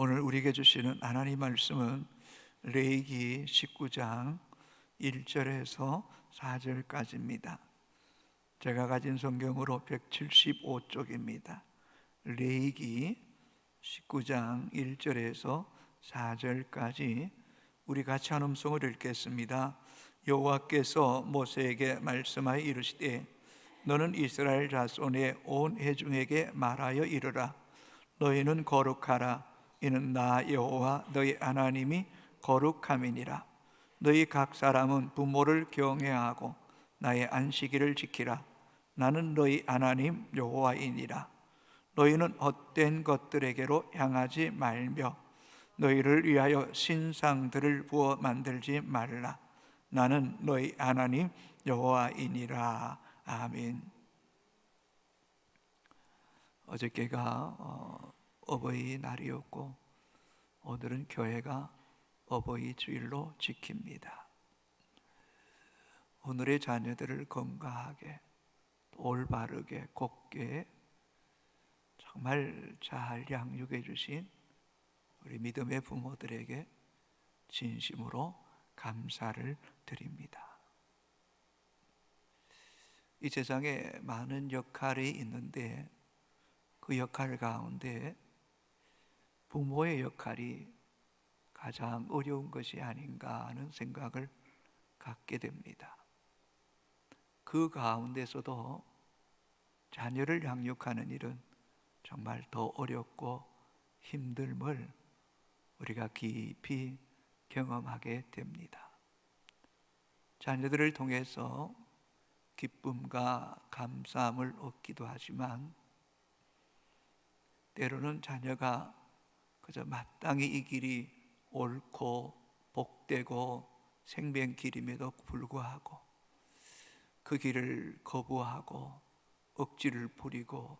오늘 우리에게 주시는 하나님 말씀은 레위기 19장 1절에서 4절까지입니다. 제가 가진 성경으로 175쪽입니다. 레위기 19장 1절에서 4절까지 우리 같이 한 음성을 읽겠습니다. 여호와께서 모세에게 말씀하여 이르시되 너는 이스라엘 자손의 온 회중에게 말하여 이르라. 너희는 거룩하라. 이는 나 여호와 너희 하나님이 거룩함이니라. 너희 각 사람은 부모를 경외하고 나의 안식일을 지키라. 나는 너희 하나님 여호와이니라. 너희는 헛된 것들에게로 향하지 말며 너희를 위하여 신상들을 부어 만들지 말라. 나는 너희 하나님 여호와이니라. 아멘. 어저께가 어버이날이었고 오늘은 교회가 어버이 주일로 지킵니다. 오늘의 자녀들을 건강하게 올바르게 곱게 정말 잘 양육해 주신 우리 믿음의 부모들에게 진심으로 감사를 드립니다. 이 세상에 많은 역할이 있는데 그 역할 가운데 부모의 역할이 가장 어려운 것이 아닌가 하는 생각을 갖게 됩니다. 그 가운데서도 자녀를 양육하는 일은 정말 더 어렵고 힘듦을 우리가 깊이 경험하게 됩니다. 자녀들을 통해서 기쁨과 감사함을 얻기도 하지만 때로는 자녀가 그저 마땅히 이 길이 옳고 복되고 생명길임에도 불구하고 그 길을 거부하고 억지를 부리고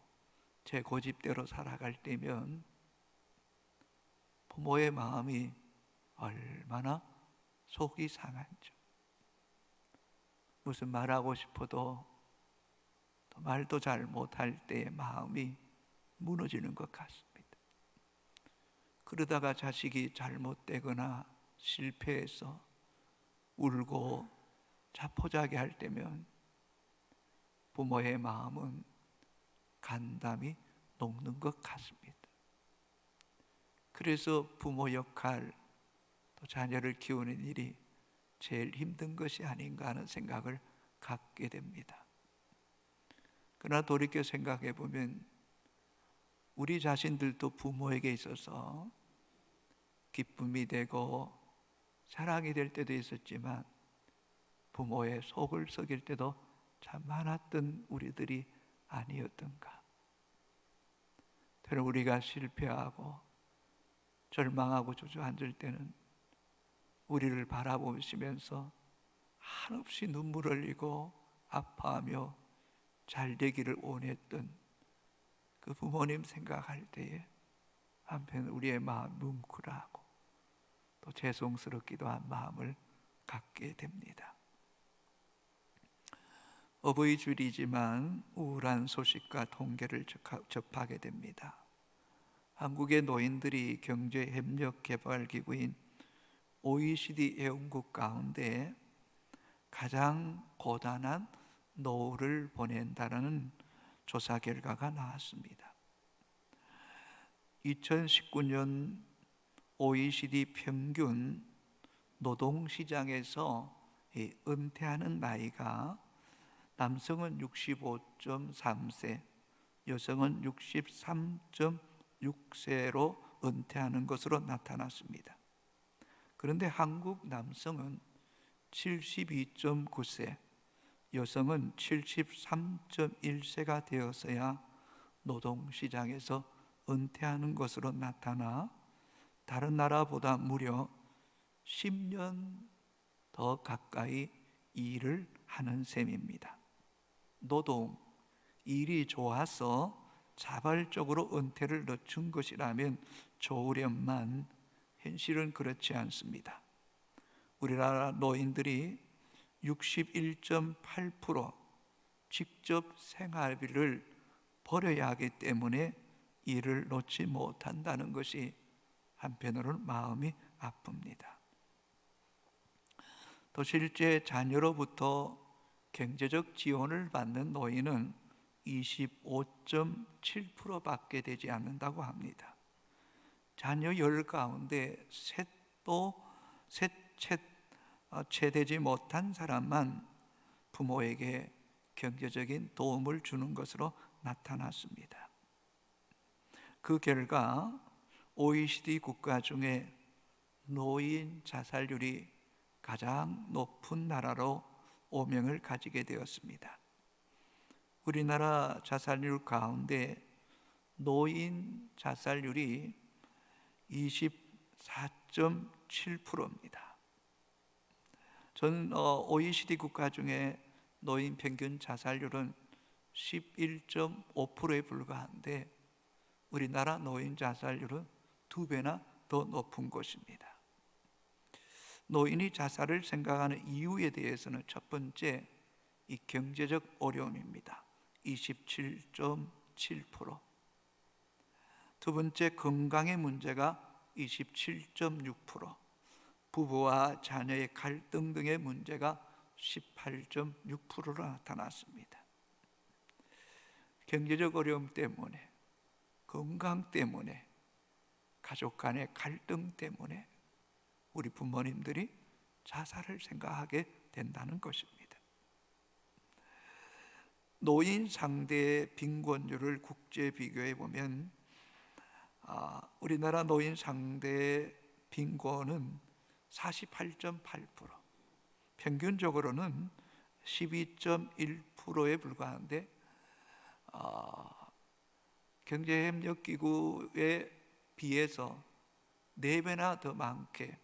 제 고집대로 살아갈 때면 부모의 마음이 얼마나 속이 상한지, 무슨 말하고 싶어도 또 말도 잘 못할 때의 마음이 무너지는 것 같습니다. 그러다가 자식이 잘못되거나 실패해서 울고 자포자기할 때면 부모의 마음은 간담이 녹는 것 같습니다. 그래서 부모 역할, 또 자녀를 키우는 일이 제일 힘든 것이 아닌가 하는 생각을 갖게 됩니다. 그러나 돌이켜 생각해 보면 우리 자신들도 부모에게 있어서 기쁨이 되고 사랑이 될 때도 있었지만 부모의 속을 썩일 때도 참 많았던 우리들이 아니었던가. 때로 우리가 실패하고 절망하고 주저앉을 때는 우리를 바라보시면서 한없이 눈물을 흘리고 아파하며 잘 되기를 원했던 그 부모님 생각할 때에 한편 우리의 마음 뭉클하고 또 죄송스럽기도 한 마음을 갖게 됩니다. 어버이 주일이지만 우울한 소식과 통계를 접하게 됩니다. 한국의 노인들이 경제협력개발기구인 OECD 회원국 가운데 가장 고단한 노후를 보낸다는 조사 결과가 나왔습니다. 2019년 OECD 평균 노동시장에서 은퇴하는 나이가 남성은 65.3세, 여성은 63.6세로 은퇴하는 것으로 나타났습니다. 그런데 한국 남성은 72.9세, 여성은 73.1세가 되어서야 노동시장에서 은퇴하는 것으로 나타나 다른 나라보다 무려 10년 더 가까이 일을 하는 셈입니다. 노동, 일이 좋아서 자발적으로 은퇴를 늦춘 것이라면 좋으련만 현실은 그렇지 않습니다. 우리나라 노인들이 61.8% 직접 생활비를 벌어야 하기 때문에 일을 놓지 못한다는 것이 한편으로는 마음이 아픕니다. 또 실제 자녀로부터 경제적 지원을 받는 노인은 25.7%밖에 되지 않는다고 합니다. 자녀 10 가운데 채되지 못한 사람만 부모에게 경제적인 도움을 주는 것으로 나타났습니다. 그 결과 OECD 국가 중에 노인 자살률이 가장 높은 나라로 오명을 가지게 되었습니다. 우리나라 자살률 가운데 노인 자살률이 24.7%입니다. 전 OECD 국가 중에 노인 평균 자살률은 11.5%에 불과한데 우리나라 노인 자살률은 2배나 더 높은 것입니다. 노인이 자살을 생각하는 이유에 대해서는 첫 번째, 이 경제적 어려움입니다. 27.7%. 두 번째, 건강의 문제가 27.6%, 부부와 자녀의 갈등 등의 문제가 18.6%로 나타났습니다. 경제적 어려움 때문에, 건강 때문에, 가족 간의 갈등 때문에 우리 부모님들이 자살을 생각하게 된다는 것입니다. 노인 상대 빈곤율을 국제 비교해 보면 우리나라 노인 상대 빈곤은 48.8%, 평균적으로는 12.1%에 불과한데 경제협력기구에 비해서 4배나 더 많게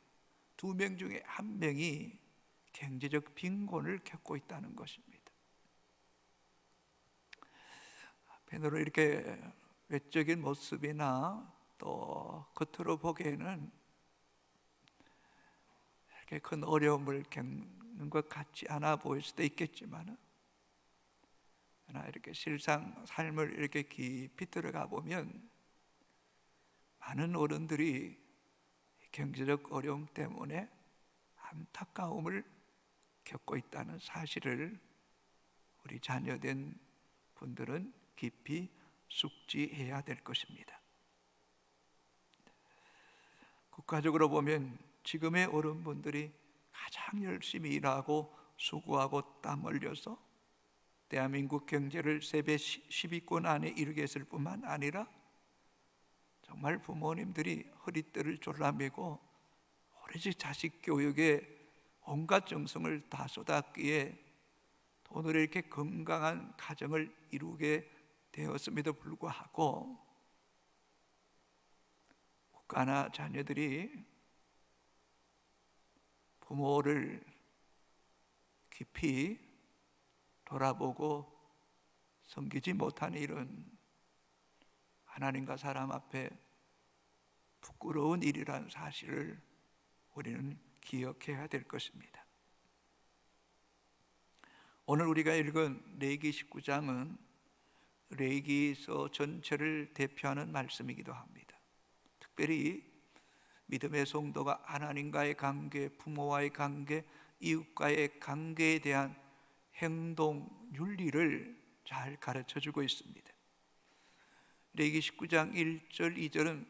2명 중에 1명이 경제적 빈곤을 겪고 있다는 것입니다. 펜으로 이렇게 외적인 모습이나 또 겉으로 보기에는 이렇게 큰 어려움을 겪는 것 같지 않아 보일 수도 있겠지만, 그러나 이렇게 실상 삶을 이렇게 깊이 들어가 보면 많은 어른들이 경제적 어려움 때문에 안타까움을 겪고 있다는 사실을 우리 자녀된 분들은 깊이 숙지해야 될 것입니다. 국가적으로 보면 지금의 어른분들이 가장 열심히 일하고 수고하고 땀 흘려서 대한민국 경제를 세계 10위권 안에 이르게 했을 뿐만 아니라 정말 부모님들이 허리띠를 졸라매고 오로지 자식 교육에 온갖 정성을 다 쏟았기에 오늘 이렇게 건강한 가정을 이루게 되었음에도 불구하고 국가나 자녀들이 부모를 깊이 돌아보고 섬기지 못하는 일은 하나님과 사람 앞에 부끄러운 일이라는 사실을 우리는 기억해야 될 것입니다. 오늘 우리가 읽은 레위기 19장은 레위기서 전체를 대표하는 말씀이기도 합니다. 특별히 믿음의 성도가 하나님과의 관계, 부모와의 관계, 이웃과의 관계에 대한 행동 윤리를 잘 가르쳐주고 있습니다. 레위기 19장 1절 2절은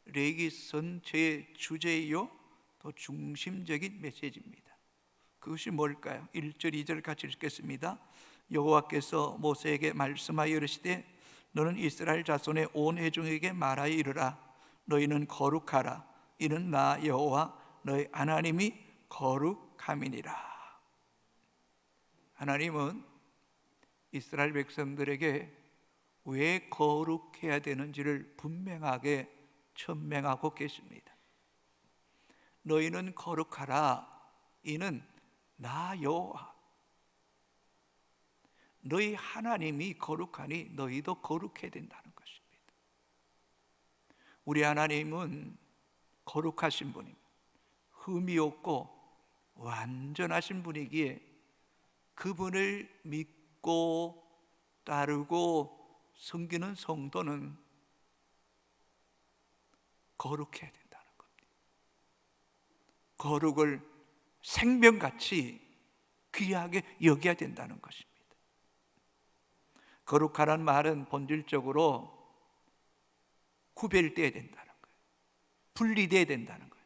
레위기 전체의 주제이요 또 중심적인 메시지입니다. 그것이 뭘까요? 1절 2절 같이 읽겠습니다. 여호와께서 모세에게 말씀하여 이르시되 너는 이스라엘 자손의 온 회중에게 말하여 이르라. 너희는 거룩하라. 이는 나 여호와 너희 하나님이 거룩함이니라. 하나님은 이스라엘 백성들에게 왜 거룩해야 되는지를 분명하게 천명하고 계십니다. 너희는 거룩하라. 이는 나 여호와 너희 하나님이 거룩하니 너희도 거룩해야 된다는 것입니다. 우리 하나님은 거룩하신 분입니다. 흠이 없고 완전하신 분이기에 그분을 믿고 따르고 섬기는 성도는 거룩해야 된다는 거룩을 생명같이 귀하게 여겨야 된다는 것입니다. 거룩하라는 말은 본질적으로 구별되어야 된다는 거예요. 분리되어야 된다는 거예요.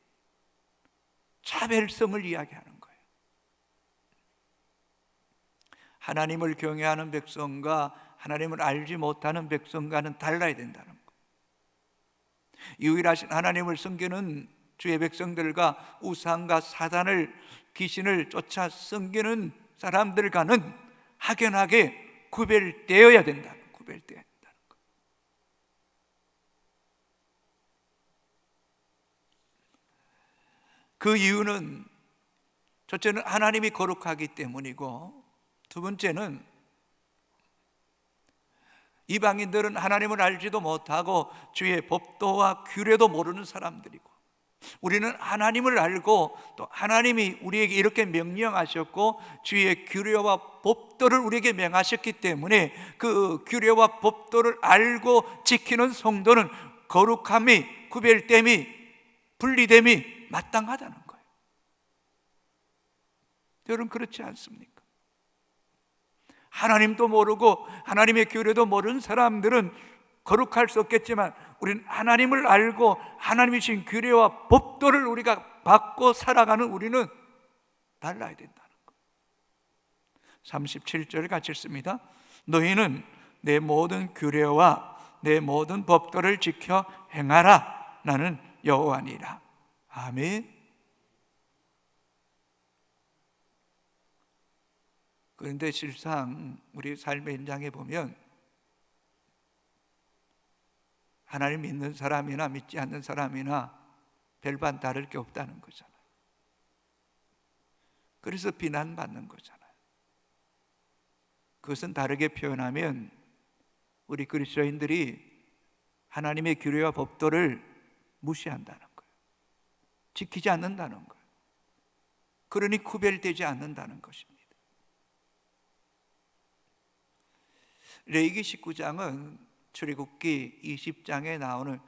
차별성을 이야기하는 거예요. 하나님을 경외하는 백성과 하나님을 알지 못하는 백성과는 달라야 된다는 거예요. 유일하신 하나님을 섬기는 주의 백성들과 우상과 사단을, 귀신을 쫓아 섬기는 사람들과는 확연하게 구별되어야 된다는 거예요. 그 이유는 첫째는 하나님이 거룩하기 때문이고, 두 번째는 이방인들은 하나님을 알지도 못하고 주의 법도와 규례도 모르는 사람들이고, 우리는 하나님을 알고 또 하나님이 우리에게 이렇게 명령하셨고 주의 규례와 법도를 우리에게 명하셨기 때문에 그 규례와 법도를 알고 지키는 성도는 거룩함이, 구별됨이, 분리됨이 마땅하다는 거예요. 여러분, 그렇지 않습니까? 하나님도 모르고 하나님의 규례도 모르는 사람들은 거룩할 수 없겠지만, 우리는 하나님을 알고 하나님이 주신 규례와 법도를 우리가 받고 살아가는 우리는 달라야 된다는 거예요. 37절 같이 읽습니다. 너희는 내 모든 규례와 내 모든 법도를 지켜 행하라. 나는 여호와니라. 아멘. 그런데 실상 우리 삶의 현장에 보면 하나님 믿는 사람이나 믿지 않는 사람이나 별반 다를 게 없다는 거잖아요. 그래서 비난받는 거잖아요. 그것은 다르게 표현하면 우리 그리스도인들이 하나님의 규례와 법도를 무시한다는 거예요. 지키지 않는다는 거예요. 그러니 구별되지 않는다는 것입니다. 레위기 19장은 출애굽기 20장에 나오는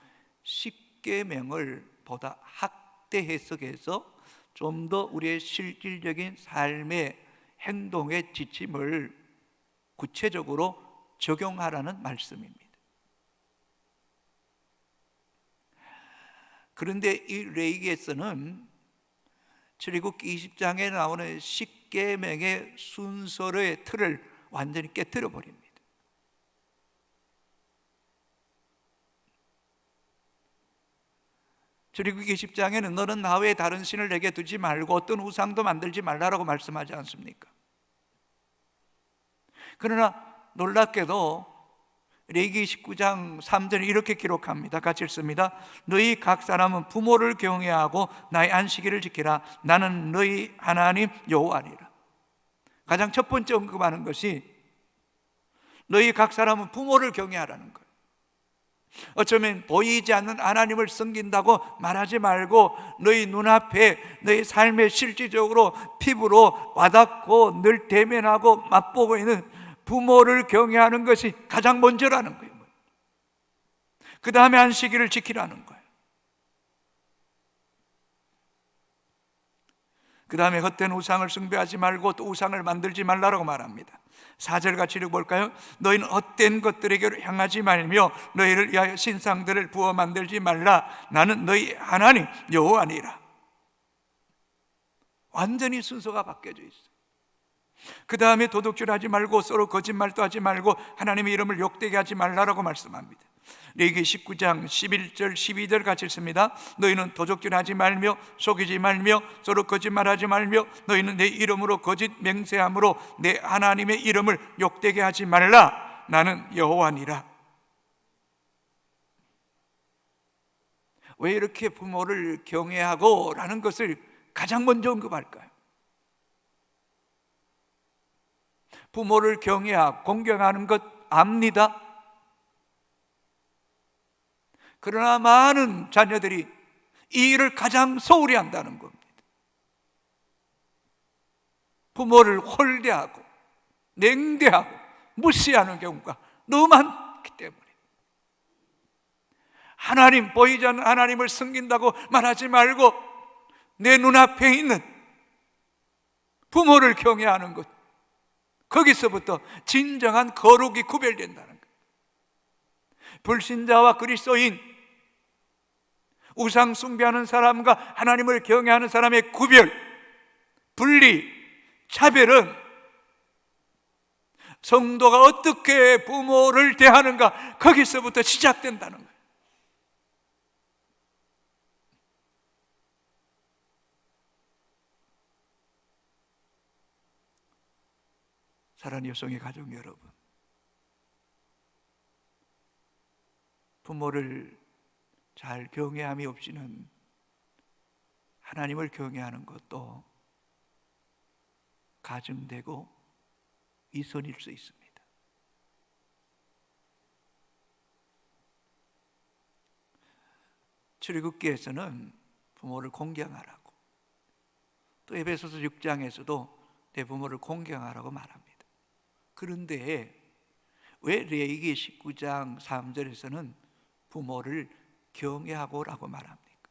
10계명을 보다 확대 해석해서 좀 더 우리의 실질적인 삶의 행동의 지침을 구체적으로 적용하라는 말씀입니다. 그런데 이 레위기에서는 출애굽기 20장에 나오는 10계명의 순서의 틀을 완전히 깨뜨려 버립니다. 출애굽기 10장에는 너는 나 외에 다른 신을 내게 두지 말고 어떤 우상도 만들지 말라라고 말씀하지 않습니까? 그러나 놀랍게도 레위기 19장 3절에 이렇게 기록합니다. 같이 읽습니다. 너희 각 사람은 부모를 경외하고 나의 안식일을 지키라. 나는 너희 하나님 여호와니라. 가장 첫 번째 언급하는 것이 너희 각 사람은 부모를 경외하라는 거예요. 어쩌면 보이지 않는 하나님을 섬긴다고 말하지 말고 너희 눈앞에 너희 삶에 실질적으로 피부로 와닿고 늘 대면하고 맛보고 있는 부모를 경외하는 것이 가장 먼저라는 거예요. 그 다음에 안식일을 지키라는 거예요. 그 다음에 헛된 우상을 숭배하지 말고 또 우상을 만들지 말라라고 말합니다. 4절 같이 읽어볼까요? 너희는 헛된 것들에게로 향하지 말며 너희를 위하여 신상들을 부어 만들지 말라. 나는 너희 하나님 여호와니라. 완전히 순서가 바뀌어져 있어요. 그 다음에 도둑질하지 말고 서로 거짓말도 하지 말고 하나님의 이름을 욕되게 하지 말라라고 말씀합니다. 레위기 19장 11절 12절 같이 읽습니다. 너희는 도적질하지 말며 속이지 말며 서로 거짓말하지 말며 너희는 내 이름으로 거짓 맹세함으로 내 하나님의 이름을 욕되게 하지 말라. 나는 여호와니라. 왜 이렇게 부모를 경외하고 라는 것을 가장 먼저 언급할까요? 부모를 경외하고 공경하는 것 압니다. 그러나 많은 자녀들이 이 일을 가장 소홀히 한다는 겁니다. 부모를 홀대하고 냉대하고 무시하는 경우가 너무 많기 때문에 하나님, 보이지 않는 하나님을 섬긴다고 말하지 말고 내 눈앞에 있는 부모를 경외하는 것, 거기서부터 진정한 거룩이 구별된다는 것. 불신자와 그리스도인, 우상 숭배하는 사람과 하나님을 경외하는 사람의 구별, 분리, 차별은 성도가 어떻게 부모를 대하는가, 거기서부터 시작된다는 거예요. 사랑하는 여성의 가족 여러분, 부모를 잘 경외함이 없이는 하나님을 경외하는 것도 가증되고 위선일 수 있습니다. 출애굽기에서는 부모를 공경하라고, 또 에베소서 6장에서도 내 부모를 공경하라고 말합니다. 그런데 왜 레위기 19장 3절에서는 부모를 경외하고라고 말합니까?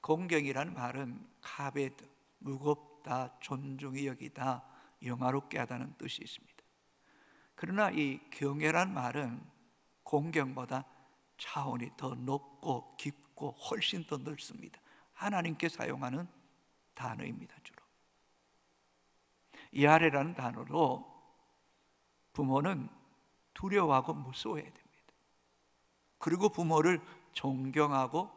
공경이라는 말은 카베드, 무겁다, 존중히 여기다, 영화롭게 하다는 뜻이 있습니다. 그러나 이 경외란 말은 공경보다 차원이 더 높고 깊고 훨씬 더 넓습니다. 하나님께 사용하는 단어입니다. 주로 야레라는 단어로 부모는 두려워하고 무서워해야 됩니다. 그리고 부모를 존경하고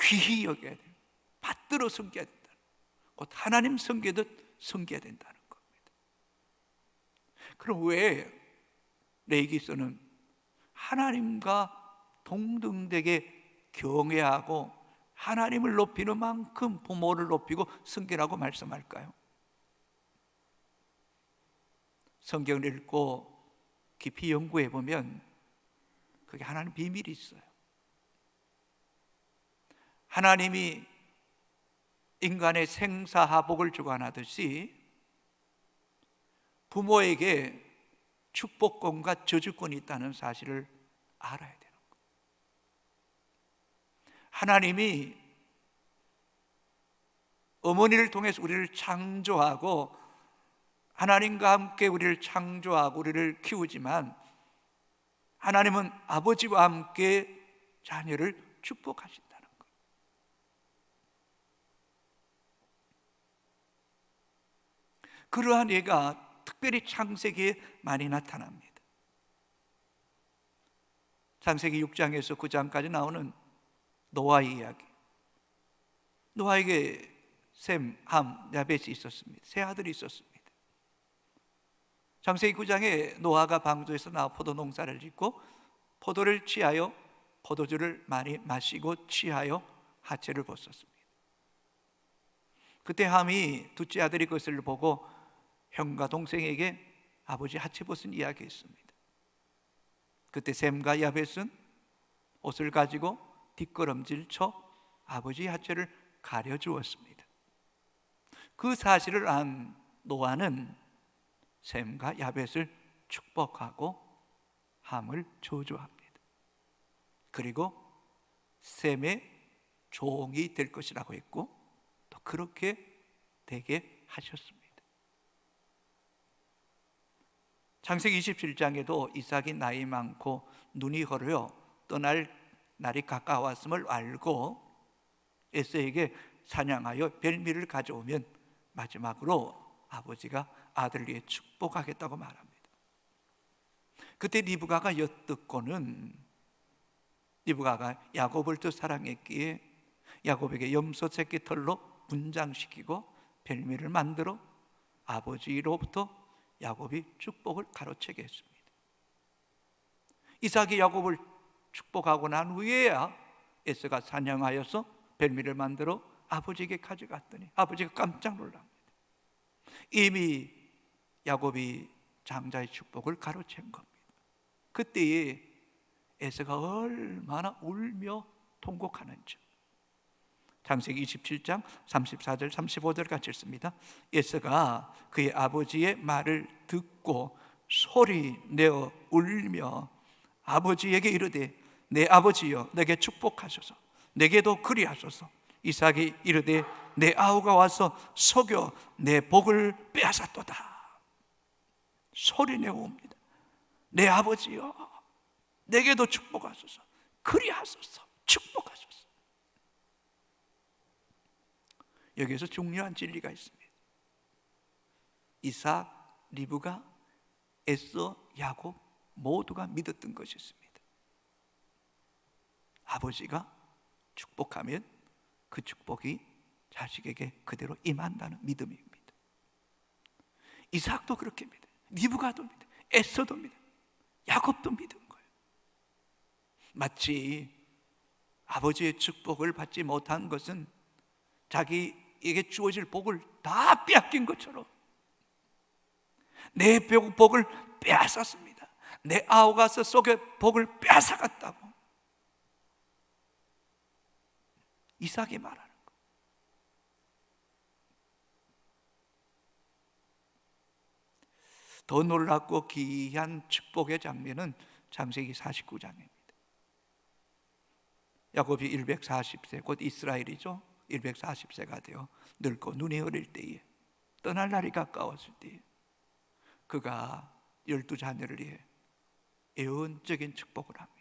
귀히 여겨야 됩니다. 받들어 섬겨야 된다. 곧 하나님 섬기듯 섬겨야 된다는 겁니다. 그럼 왜 레위기서는 하나님과 동등되게 경외하고 하나님을 높이는 만큼 부모를 높이고 섬기라고 말씀할까요? 성경을 읽고 깊이 연구해 보면 그게 하나님 비밀이 있어요. 하나님이 인간의 생사하복을 주관하듯이 부모에게 축복권과 저주권이 있다는 사실을 알아야 되는 거예요. 하나님이 어머니를 통해서 우리를 창조하고 하나님과 함께 우리를 창조하고 우리를 키우지만 하나님은 아버지와 함께 자녀를 축복하신다는 것. 그러한 예가 특별히 창세기에 많이 나타납니다. 창세기 6장에서 9장까지 나오는 노아의 이야기. 노아에게 셈, 함, 야벳이 있었습니다. 세 아들이 있었습니다. 창세기 9장에 노아가 방주에서 나와 포도 농사를 짓고 포도를 취하여 포도주를 많이 마시고 취하여 하체를 벗었습니다. 그때 함이 둘째 아들이 그것을 보고 형과 동생에게 아버지 하체 벗은 이야기했습니다. 그때 셈과 야벳은 옷을 가지고 뒷걸음질 쳐 아버지 하체를 가려주었습니다. 그 사실을 안 노아는 셈과 야벳을 축복하고 함을 저주합니다. 그리고 셈의 종이 될 것이라고 했고 또 그렇게 되게 하셨습니다. 창세기 27장에도 이삭이 나이 많고 눈이 흐려 떠날 날이 가까웠음을 알고 에서에게 사냥하여 별미를 가져오면 마지막으로 아버지가 아들을 위해 축복하겠다고 말합니다. 그때 리브가가 엿듣고는 리브가가 야곱을 더 사랑했기에 야곱에게 염소 새끼 털로 분장시키고 별미를 만들어 아버지로부터 야곱이 축복을 가로채게 했습니다. 이삭이 야곱을 축복하고 난 후에야 에서가 사냥하여서 별미를 만들어 아버지에게 가져갔더니 아버지가 깜짝 놀랍니다. 이미 야곱이 장자의 축복을 가로챈 겁니다. 그때에 에서가 얼마나 울며 통곡하는지 창세기 27장 34절 35절 같이 읽습니다. 에서가 그의 아버지의 말을 듣고 소리 내어 울며 아버지에게 이르되 내 아버지여 내게 축복하소서 내게도 그리하소서 이삭이 이르되 내 아우가 와서 속여 내 복을 빼앗았도다. 소리내어 옵니다. 내 아버지여, 내게도 축복하소서. 그리하소서. 축복하소서. 여기에서 중요한 진리가 있습니다. 이삭, 리브가, 에서, 야곱 모두가 믿었던 것이 있습니다. 아버지가 축복하면 그 축복이 자식에게 그대로 임한다는 믿음입니다. 이삭도 그렇게 믿어요. 리브가도 믿어요. 에서도 믿어요. 야곱도 믿은 거예요. 마치 아버지의 축복을 받지 못한 것은 자기에게 주어질 복을 다 빼앗긴 것처럼 내 복을 빼앗았습니다. 내 아우가 속에 복을 빼앗아갔다고 이삭이 말하는 거예요. 더 놀랍고 귀한 축복의 장면은 창세기 49장입니다. 야곱이 140세, 곧 이스라엘이죠. 140세가 되어 늙고 눈이 어릴 때에 떠날 날이 가까웠을 때에 그가 12자녀를 위해 애원적인 축복을 합니다.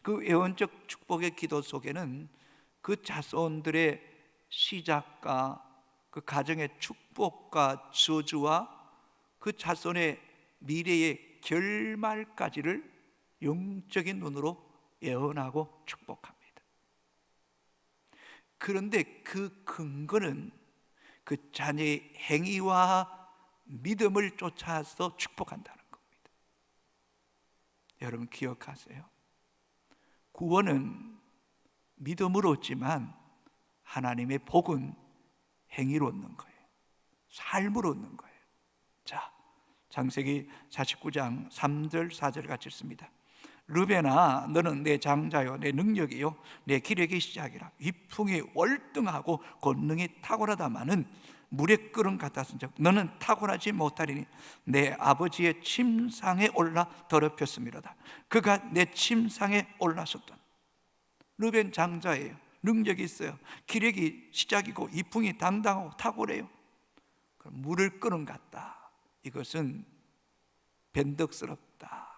그 애원적 축복의 기도 속에는 그 자손들의 시작과 그 가정의 축복과 저주와 그 자손의 미래의 결말까지를 영적인 눈으로 예언하고 축복합니다. 그런데 그 근거는 그 자녀의 행위와 믿음을 쫓아서 축복한다는 겁니다. 여러분 기억하세요. 구원은 믿음으로 얻지만 하나님의 복은 행위로 얻는 거예요. 삶으로 얻는 거예요. 자, 창세기 49장 3절 4절 같이 읽습니다. 르벤아, 너는 내 장자요, 내 능력이요, 내 기력의 시작이라. 위풍이 월등하고 권능이 탁월하다마는 물의 끓음 같았은즉 너는 탁월하지 못하리니 내 아버지의 침상에 올라 더럽혔음이로다. 그가 내 침상에 올라섰던. 르벤 장자예요. 능력이 있어요. 기력이 시작이고 위풍이 당당하고 탁월해요. 물을 끓음 같다. 이것은 변덕스럽다,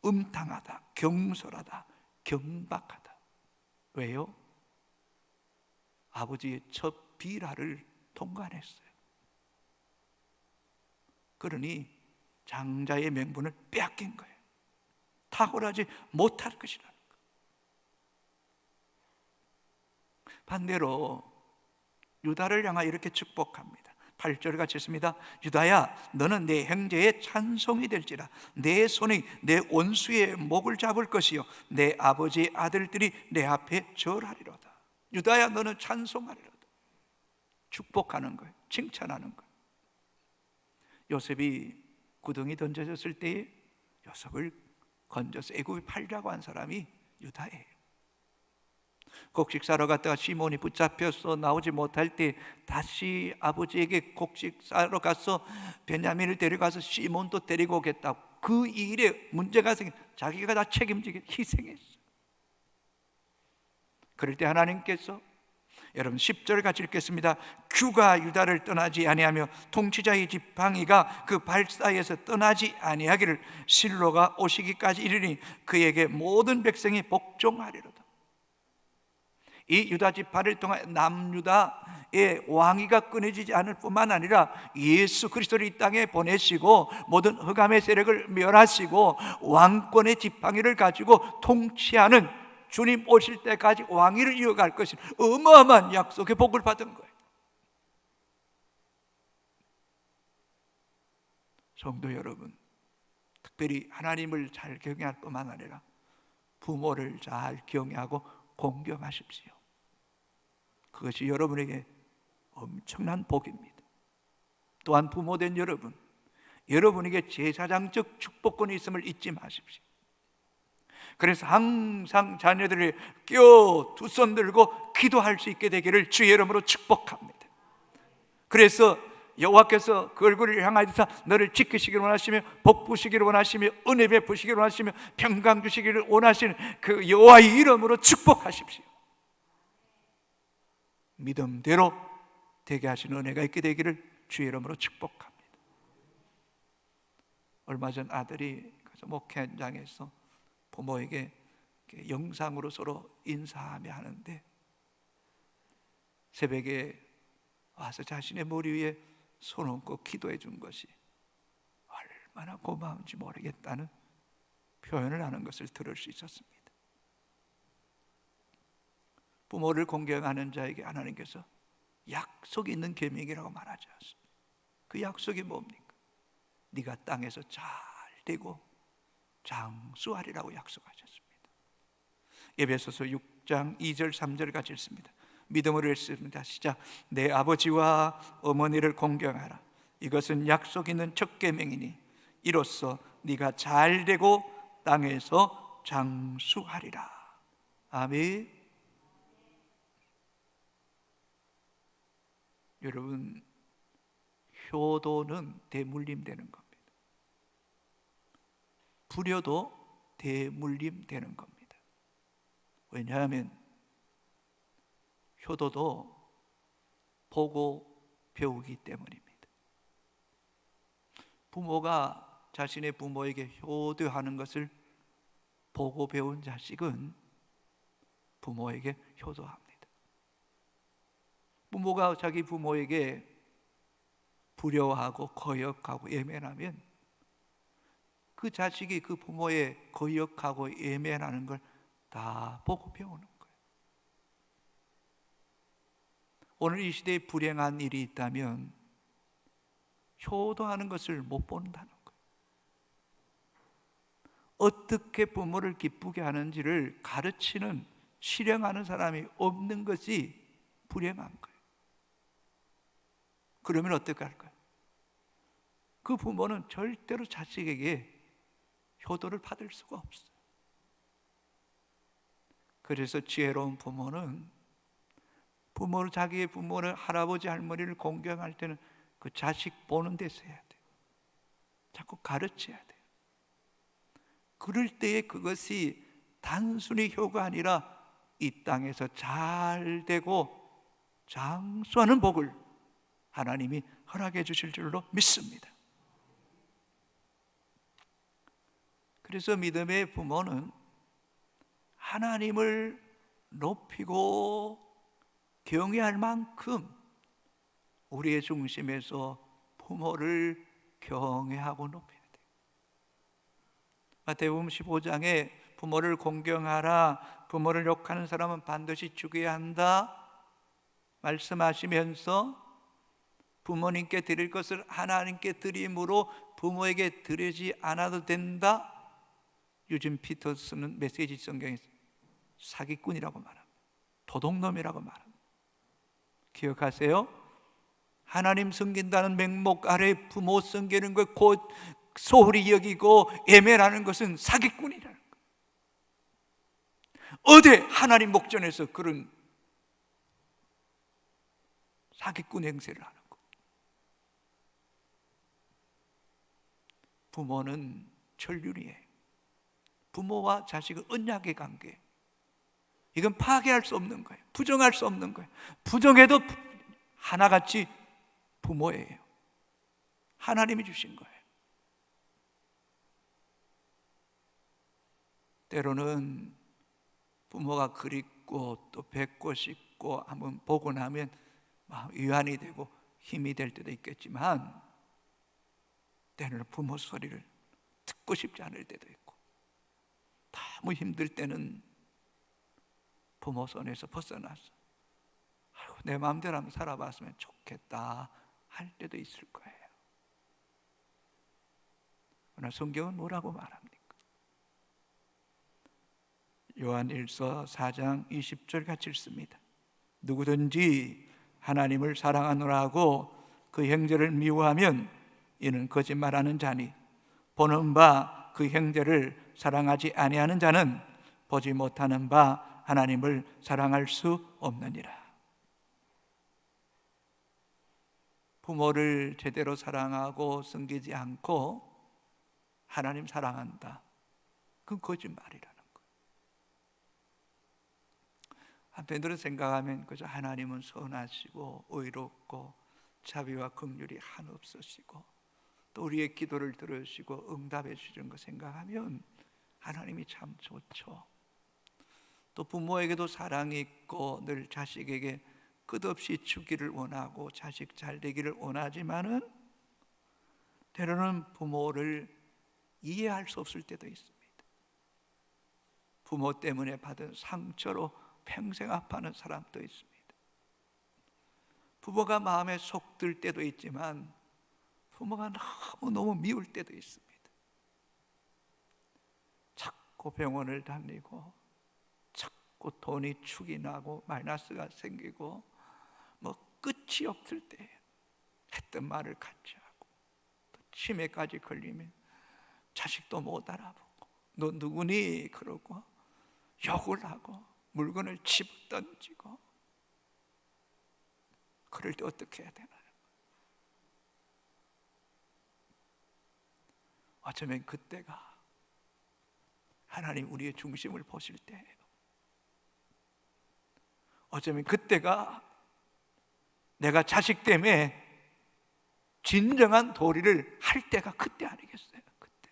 음탕하다, 경솔하다, 경박하다. 왜요? 아버지의 첫 비라를 통과했어요. 그러니 장자의 명분을 빼앗긴 거예요. 탁월하지 못할 것이라는 거예요. 반대로 유다를 향하여 이렇게 축복합니다. 8절 같이 있습니다. 유다야, 너는 내 형제의 찬송이 될지라. 내 손이 내 원수의 목을 잡을 것이요 내 아버지의 아들들이 내 앞에 절하리로다. 유다야, 너는 찬송하리로다. 축복하는 거예요. 칭찬하는 거예요. 요셉이 구덩이 던져졌을 때에 요셉을 건져서 애굽에 팔자고 한 사람이 유다예요. 곡식 사러 갔다가 시몬이 붙잡혀서 나오지 못할 때 다시 아버지에게 곡식 사러 가서 베냐민을 데려가서 시몬도 데리고 오겠다고 그 일에 문제가 생겨 자기가 다 책임지게 희생했어요. 그럴 때 하나님께서, 여러분 10절 같이 읽겠습니다. 규가 유다를 떠나지 아니하며 통치자의 지팡이가 그 발 사이에서 떠나지 아니하기를 실로가 오시기까지 이르니 그에게 모든 백성이 복종하리로다. 이 유다 지파를 통해 남유다의 왕위가 끊어지지 않을 뿐만 아니라 예수 그리스도를 이 땅에 보내시고 모든 흑암의 세력을 멸하시고 왕권의 지팡이를 가지고 통치하는 주님 오실 때까지 왕위를 이어갈 것인 어마어마한 약속의 복을 받은 거예요. 성도 여러분, 특별히 하나님을 잘 경외할 뿐만 아니라 부모를 잘 경외하고 공경하십시오. 그것이 여러분에게 엄청난 복입니다. 또한 부모된 여러분, 여러분에게 제사장적 축복권이 있음을 잊지 마십시오. 그래서 항상 자녀들을 껴 두 손 들고 기도할 수 있게 되기를 주의 이름으로 축복합니다. 그래서 여호와께서 그 얼굴을 향하여서 너를 지키시기를 원하시며 복부시기를 원하시며 은혜 베푸시기를 원하시며 평강 주시기를 원하시는 그 여호와의 이름으로 축복하십시오. 믿음대로 되게 하시는 은혜가 있게 되기를 주의 이름으로 축복합니다. 얼마 전 아들이 목회 현장에서 부모에게 영상으로 서로 인사하며 하는데 새벽에 와서 자신의 머리 위에 손 얹고 기도해 준 것이 얼마나 고마운지 모르겠다는 표현을 하는 것을 들을 수 있었습니다. 부모를 공경하는 자에게 하나님께서 약속이 있는 계명이라고 말하지 않습니다. 그 약속이 뭡니까? 네가 땅에서 잘 되고 장수하리라고 약속하셨습니다. 에베소서 6장 2절 3절 같이 읽습니다. 믿음으로 읽습니다. 시작. 내 아버지와 어머니를 공경하라. 이것은 약속 있는 첫 계명이니 이로써 네가 잘 되고 땅에서 장수하리라. 아멘. 여러분, 효도는 대물림 되는 겁니다. 불효도 대물림 되는 겁니다. 왜냐하면 효도도 보고 배우기 때문입니다. 부모가 자신의 부모에게 효도하는 것을 보고 배운 자식은 부모에게 효도합니다. 부모가 자기 부모에게 불효하고 거역하고 예민하면 그 자식이 그 부모의 거역하고 예민하는 걸 다 보고 배우는 거예요. 오늘 이 시대에 불행한 일이 있다면 효도하는 것을 못 본다는 거예요. 어떻게 부모를 기쁘게 하는지를 가르치는, 실행하는 사람이 없는 것이 불행한 거예요. 그러면 어떻게 할까요? 그 부모는 절대로 자식에게 효도를 받을 수가 없어요. 그래서 지혜로운 부모는 자기의 부모를, 할아버지 할머니를 공경할 때는 그 자식 보는 데서 해야 돼요. 자꾸 가르쳐야 돼요. 그럴 때에 그것이 단순히 효가 아니라 이 땅에서 잘 되고 장수하는 복을 하나님이 허락해 주실 줄로 믿습니다. 그래서 믿음의 부모는 하나님을 높이고 경외할 만큼 우리의 중심에서 부모를 경외하고 높여야 돼요. 마태복음 15장에 부모를 공경하라, 부모를 욕하는 사람은 반드시 죽여야 한다 말씀하시면서 부모님께 드릴 것을 하나님께 드림으로 부모에게 드리지 않아도 된다. 유진 피터스는 메시지 성경에서 사기꾼이라고 말합니다. 도둑놈이라고 말합니다. 기억하세요? 하나님 섬긴다는 맹목 아래 부모 섬기는 걸 곧 소홀히 여기고 애매라는 것은 사기꾼이라는 거예요. 어디 하나님 목전에서 그런 사기꾼 행세를 하는 거. 부모는 천륜이에요. 부모와 자식은 언약의 관계. 이건 파괴할 수 없는 거예요. 부정할 수 없는 거예요. 부정해도 하나같이 부모예요. 하나님이 주신 거예요. 때로는 부모가 그립고 또 뵙고 싶고 한번 보고 나면 위안이 되고 힘이 될 때도 있겠지만 때로는 부모 소리를 듣고 싶지 않을 때도 있고 너무 힘들 때는 부모 손에서 벗어나서 내 마음대로 한번 살아봤으면 좋겠다 할 때도 있을 거예요. 그러나 성경은 뭐라고 말합니까? 요한 1서 4장 20절 같이 읽습니다. 누구든지 하나님을 사랑하노라 하고 그 형제를 미워하면 이는 거짓말하는 자니 보는 바 그 형제를 사랑하지 아니하는 자는 보지 못하는 바 하나님을 사랑할 수 없느니라. 부모를 제대로 사랑하고 섬기지 않고 하나님 사랑한다, 그건 거짓말이라는 거예요. 한편으로 생각하면 그저 하나님은 선하시고 의롭고 자비와 긍휼이 한없으시고 또 우리의 기도를 들으시고 응답해 주시는 거 생각하면 하나님이 참 좋죠. 또 부모에게도 사랑이 있고 늘 자식에게 끝없이 주기를 원하고 자식 잘 되기를 원하지만은 때로는 부모를 이해할 수 없을 때도 있습니다. 부모 때문에 받은 상처로 평생 아파하는 사람도 있습니다. 부모가 마음에 속 들 때도 있지만 부모가 너무 미울 때도 있습니다. 자꾸 병원을 다니고 자꾸 돈이 축이 나고 마이너스가 생기고 끝이 없을 때 했던 말을 같이 하고 또 치매까지 걸리면 자식도 못 알아보고 너 누구니? 그러고 욕을 하고 물건을 집어 던지고 그럴 때 어떻게 해야 되나요? 어쩌면 그때가 하나님 우리의 중심을 보실 때예요. 어쩌면 그때가 내가 자식 때문에 진정한 도리를 할 때가 그때 아니겠어요? 그때.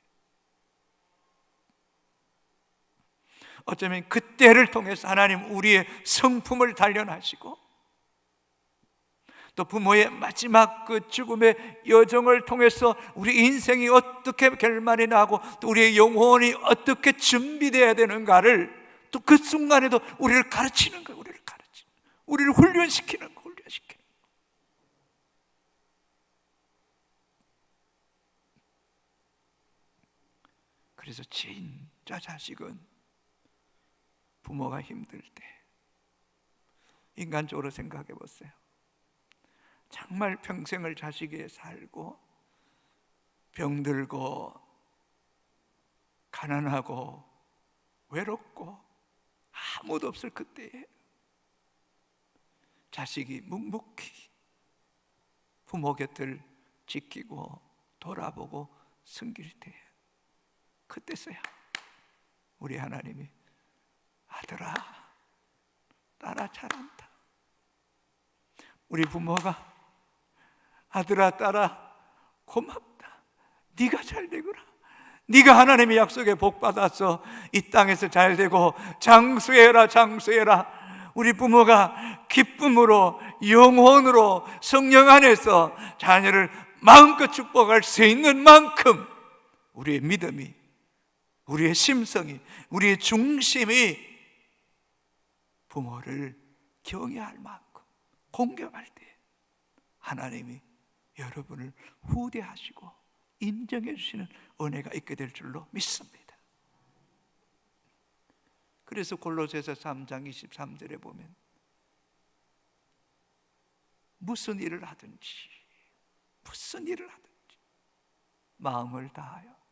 어쩌면 그때를 통해서 하나님 우리의 성품을 단련하시고 또 부모의 마지막 그 죽음의 여정을 통해서 우리 인생이 어떻게 결말이 나고 또 우리의 영혼이 어떻게 준비되어야 되는가를 또 그 순간에도 우리를 가르치는 거예요. 우리를 훈련시키는 거예요. 그래서 진짜 자식은 부모가 힘들 때 인간적으로 생각해 보세요. 정말 평생을 자식에 살고 병들고 가난하고 외롭고 아무도 없을 그때에 자식이 묵묵히 부모 곁을 지키고 돌아보고 섬길 때 그때서야 우리 하나님이 아들아 딸아 잘한다. 우리 부모가 아들아 딸아 고맙다. 네가 잘 되거라. 네가 하나님의 약속에 복 받아서 이 땅에서 잘 되고 장수해라 장수해라. 우리 부모가 기쁨으로 영혼으로 성령 안에서 자녀를 마음껏 축복할 수 있는 만큼 우리의 믿음이, 우리의 심성이, 우리의 중심이 부모를 경외할 만큼 공경할 때 하나님이 여러분을 후대하시고 인정해 주시는 은혜가 있게 될 줄로 믿습니다. 그래서 골로새서 3장 23절에 보면 무슨 일을 하든지 마음을 다하여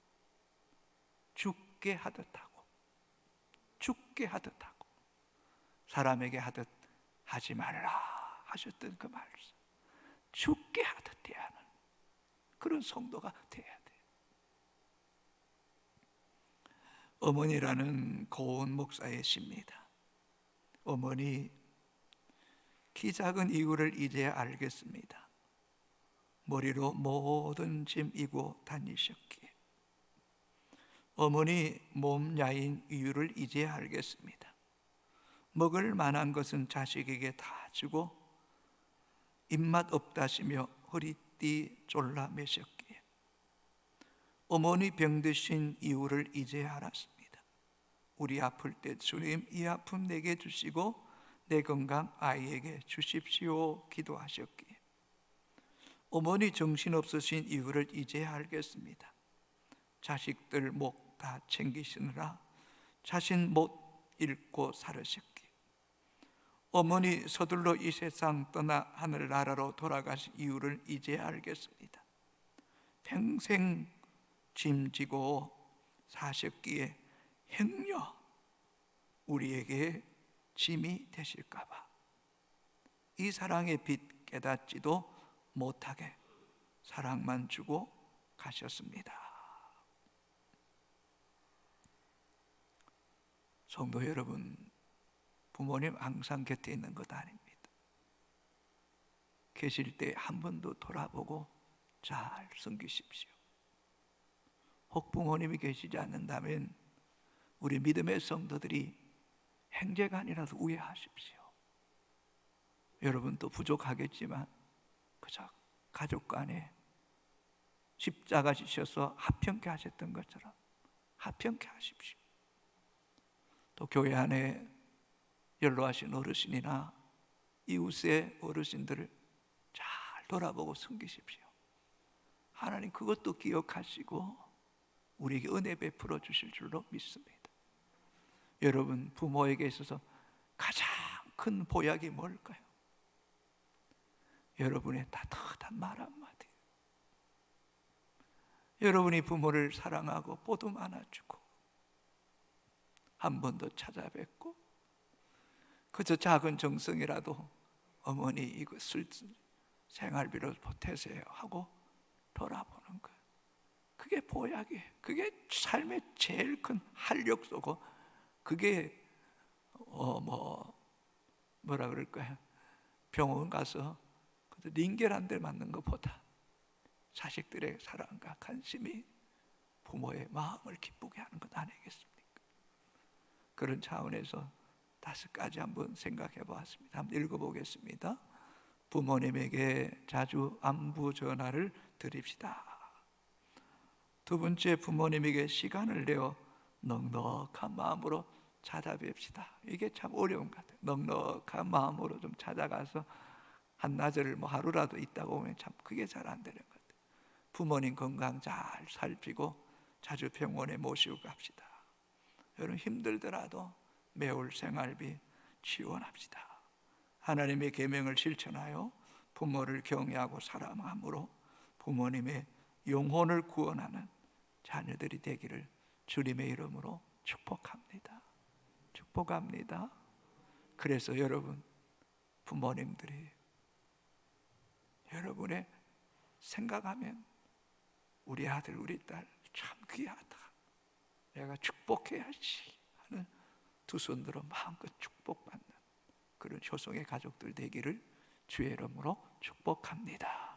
죽게 하듯 하고 사람에게 하듯 하지 말라 하셨던 그 말씀, 죽게 하듯 해야 하는 그런 성도가 돼야 돼요. 어머니라는 고운 목사의 시입니다. 어머니, 키 작은 이유를 이제야 알겠습니다. 머리로 모든 짐 이고 다니셨기에. 어머니 몸 야인 이유를 이제야 알겠습니다. 먹을 만한 것은 자식에게 다 주고 입맛 없다시며 허리띠 졸라 매셨기에. 어머니 병드신 이유를 이제야 알았습니다. 우리 아플 때 주님 이 아픔 내게 주시고 내 건강 아이에게 주십시오 기도하셨기에. 어머니 정신없으신 이유를 이제야 알겠습니다. 자식들 목 다 챙기시느라 자신 못 잃고 살으셨기에. 어머니 서둘러 이 세상 떠나 하늘나라로 돌아가신 이유를 이제야 알겠습니다. 평생 짐지고 사셨기에 행여 우리에게 짐이 되실까봐 이 사랑의 빛 깨닫지도 못하게 사랑만 주고 가셨습니다. 성도 여러분, 부모님 항상 곁에 있는 것 아닙니다. 계실 때 한 번도 돌아보고 잘 섬기십시오. 혹 부모님이 계시지 않는다면 우리 믿음의 성도들이 행제가 아니라서 우애하십시오. 여러분도 부족하겠지만 그저 가족 간에 십자가 지셔서 합평케 하셨던 것처럼 합평케 하십시오. 또 교회 안에 연로하신 어르신이나 이웃의 어르신들을 잘 돌아보고 섬기십시오. 하나님 그것도 기억하시고 우리에게 은혜 베풀어 주실 줄로 믿습니다. 여러분, 부모에게 있어서 가장 큰 보약이 뭘까요? 여러분의 따뜻한 말 한마디. 여러분이 부모를 사랑하고 보듬 안아주고 한 번 더 찾아뵙고 그저 작은 정성이라도 어머니 이것을 생활비로 보태세요 하고 돌아보는 거예요. 그게 보약이에요. 그게 삶의 제일 큰 활력소고 그게 뭐라 그럴까요? 병원 가서 링겔 대 맞는 것보다 자식들의 사랑과 관심이 부모의 마음을 기쁘게 하는 것 아니겠습니까? 그런 차원에서 5가지 한번 생각해 보았습니다. 한번 읽어보겠습니다. 부모님에게 자주 안부 전화를 드립시다. 두 번째, 부모님에게 시간을 내어 넉넉한 마음으로 찾아뵙시다. 이게 참 어려운 것 같아요. 넉넉한 마음으로 좀 찾아가서 한나절 하루라도 있다고 보면 참 그게 잘 안 되는 것 같아요. 부모님 건강 잘 살피고 자주 병원에 모시고 갑시다. 여러분 힘들더라도 매월 생활비 지원합시다. 하나님의 계명을 실천하여 부모를 경외하고 사랑함으로 부모님의 영혼을 구원하는 자녀들이 되기를 주님의 이름으로 축복합니다. 축복합니다. 그래서 여러분, 부모님들이 여러분의 생각하면 우리 아들 우리 딸 참 귀하다, 내가 축복해야지 하는 두 손으로 마음껏 축복받는 그런 효성의 가족들 되기를 주의 이름으로 축복합니다.